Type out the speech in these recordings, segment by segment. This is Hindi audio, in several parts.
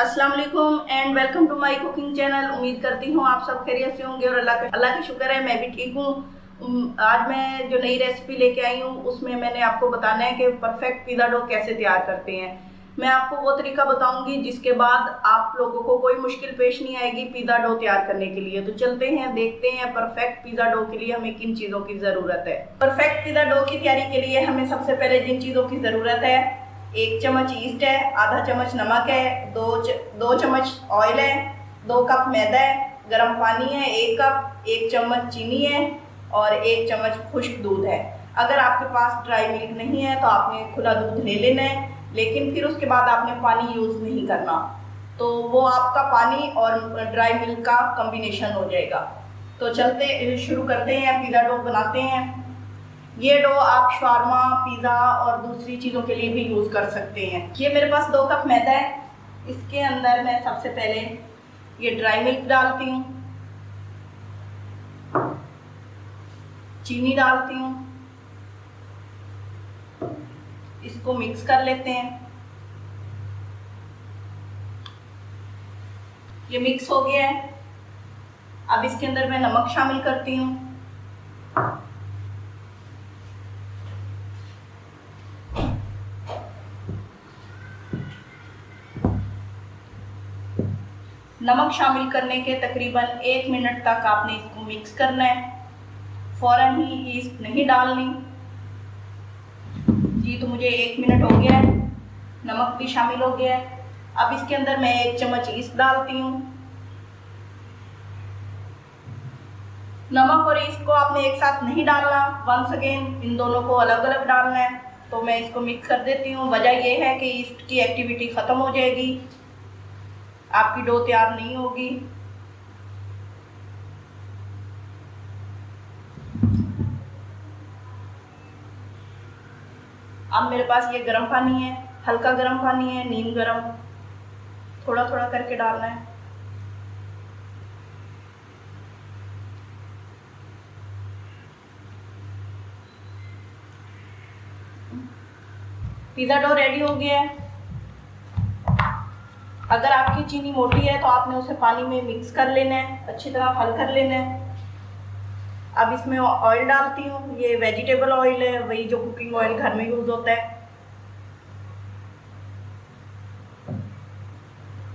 अस्सलाम वालेकुम and welcome to my cooking channel. उम्मीद करती हूँ आप सब खैरियत से होंगे और अल्लाह का शुक्र है मैं भी ठीक हूँ। आज मैं जो नई रेसिपी लेके आई हूँ उसमें मैंने आपको बताना है कि परफेक्ट पिज़्ज़ा डो कैसे तैयार करते हैं। मैं आपको वो तरीका बताऊंगी जिसके बाद आप लोगों को कोई मुश्किल पेश नहीं आएगी पिज़्ज़ा डो तैयार करने के लिए। तो चलते हैं, देखते हैं परफेक्ट पिज़्ज़ा डो के लिए हमें किन चीज़ों की ज़रूरत है। परफेक्ट पिज़्ज़ा डो की तैयारी के लिए हमें सबसे पहले जिन चीज़ों की ज़रूरत है, 1 चम्मच ईस्ट है, आधा चम्मच नमक है, 2 चम्मच ऑयल है, 2 कप मैदा है, गर्म पानी है 1 कप, 1 चम्मच चीनी है और 1 चम्मच खुश्क दूध है। अगर आपके पास ड्राई मिल्क नहीं है तो आपने खुला दूध ले लेना है, लेकिन फिर उसके बाद आपने पानी यूज़ नहीं करना, तो वो आपका पानी और ड्राई मिल्क का कॉम्बिनेशन हो जाएगा। तो चलते शुरू करते हैं, पिज़्ज़ा डो बनाते हैं। ये डो आप शावरमा, पिज़्ज़ा और दूसरी चीज़ों के लिए भी यूज़ कर सकते हैं। ये मेरे पास 2 कप मैदा है, इसके अंदर मैं सबसे पहले ये ड्राई मिल्क डालती हूँ, चीनी डालती हूँ, इसको मिक्स कर लेते हैं। ये मिक्स हो गया है। अब इसके अंदर मैं नमक शामिल करती हूँ, नमक शामिल करने के तकरीबन 1 मिनट तक आपने इसको मिक्स करना है, फ़ौरन ही ईस्ट नहीं डालनी। जी तो मुझे 1 मिनट हो गया है, नमक भी शामिल हो गया है। अब इसके अंदर मैं 1 चम्मच ईस्ट डालती हूँ। नमक और ईस्ट को आपने एक साथ नहीं डालना, वंस अगेन इन दोनों को अलग अलग डालना है। तो मैं इसको मिक्स कर देती हूँ। वजह यह है कि ईस्ट की एक्टिविटी ख़त्म हो जाएगी, आपकी डो तैयार नहीं होगी। अब मेरे पास ये गर्म पानी है, हल्का गर्म पानी है, नीम गर्म, थोड़ा थोड़ा करके डालना है। पिज़्ज़ा डो रेडी हो गया है। अगर आपकी चीनी मोटी है तो आपने उसे पानी में मिक्स कर लेना है, अच्छी तरह हल कर लेना है। अब इसमें ऑयल डालती हूँ, ये वेजिटेबल ऑयल है, वही जो कुकिंग ऑयल घर में यूज़ होता है।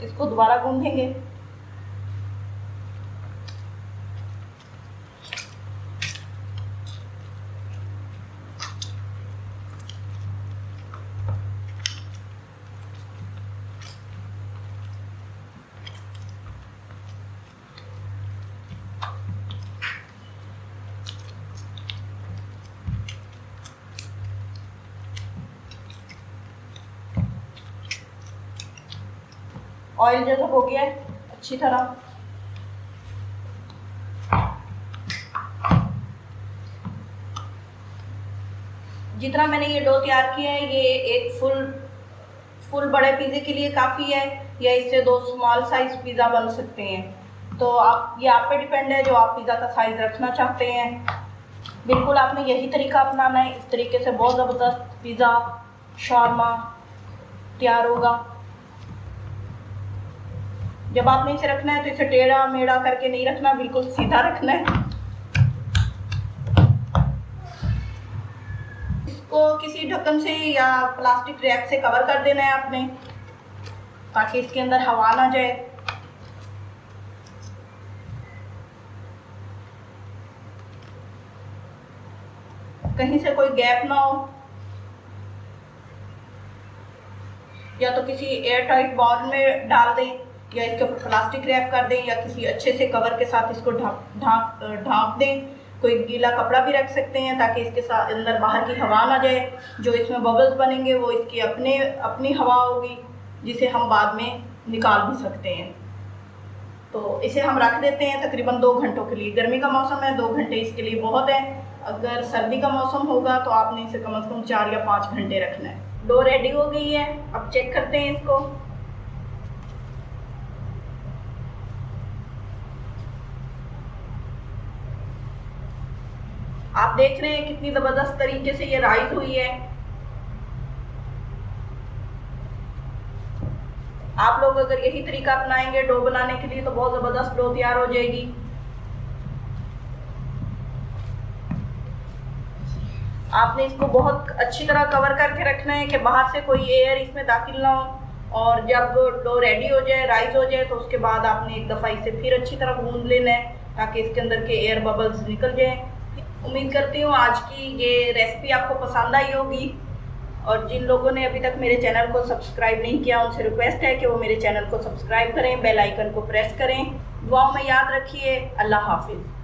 इसको दोबारा गूंथेंगे। ऑयल जैसा हो गया है अच्छी तरह। जितना मैंने ये डो तैयार किया है ये एक फुल बड़े पिज़्ज़े के लिए काफ़ी है, या इससे 2 स्मॉल साइज पिज़्ज़ा बन सकते हैं। तो ये आप पे डिपेंड है जो आप पिज़्ज़ा का साइज़ रखना चाहते हैं। बिल्कुल आपने यही तरीका अपनाना है, इस तरीके से बहुत ज़बरदस्त पिज़्ज़ा शावरमा तैयार होगा। जब आपने इसे रखना है तो इसे टेढ़ा मेढ़ा करके नहीं रखना, बिल्कुल सीधा रखना है। इसको किसी ढक्कन से या प्लास्टिक रैप से कवर कर देना है आपने, ताकि इसके अंदर हवा ना जाए। कहीं से कोई गैप ना हो, या तो किसी एयर टाइट बाउल में डाल दें या इसके ऊपर प्लास्टिक रैप कर दें, या किसी अच्छे से कवर के साथ इसको ढाँप दें। कोई गीला कपड़ा भी रख सकते हैं ताकि इसके साथ अंदर बाहर की हवा ना जाए। जो इसमें बबल्स बनेंगे वो इसकी अपनी हवा होगी, जिसे हम बाद में निकाल भी सकते हैं। तो इसे हम रख देते हैं तकरीबन 2 घंटों के लिए। गर्मी का मौसम है, 2 घंटे इसके लिए बहुत है। अगर सर्दी का मौसम होगा तो आपने इसे कम से कम 4 या 5 घंटे रखना है। डो रेडी हो गई है, अब चेक करते हैं इसको। आप देख रहे हैं कितनी ज़बरदस्त तरीके से ये राइज हुई है। आप लोग लोग अगर यही तरीका अपनाएंगे डो बनाने के लिए तो बहुत ज़बरदस्त डो तैयार हो जाएगी। आपने इसको बहुत अच्छी तरह कवर करके रखना है कि बाहर से कोई एयर इसमें दाखिल ना हो। और जब डो रेडी हो जाए, राइज हो जाए, तो उसके बाद आपने एक दफ़ा इसे फिर अच्छी तरह गूंद लेना है ताकि इसके अंदर के एयर बबल्स निकल जाएं। उम्मीद करती हूँ आज की ये रेसिपी आपको पसंद आई होगी। और जिन लोगों ने अभी तक मेरे चैनल को सब्सक्राइब नहीं किया उनसे रिक्वेस्ट है कि वो मेरे चैनल को सब्सक्राइब करें, बेल आइकन को प्रेस करें। दुआओं में याद रखिए। अल्लाह हाफिज़।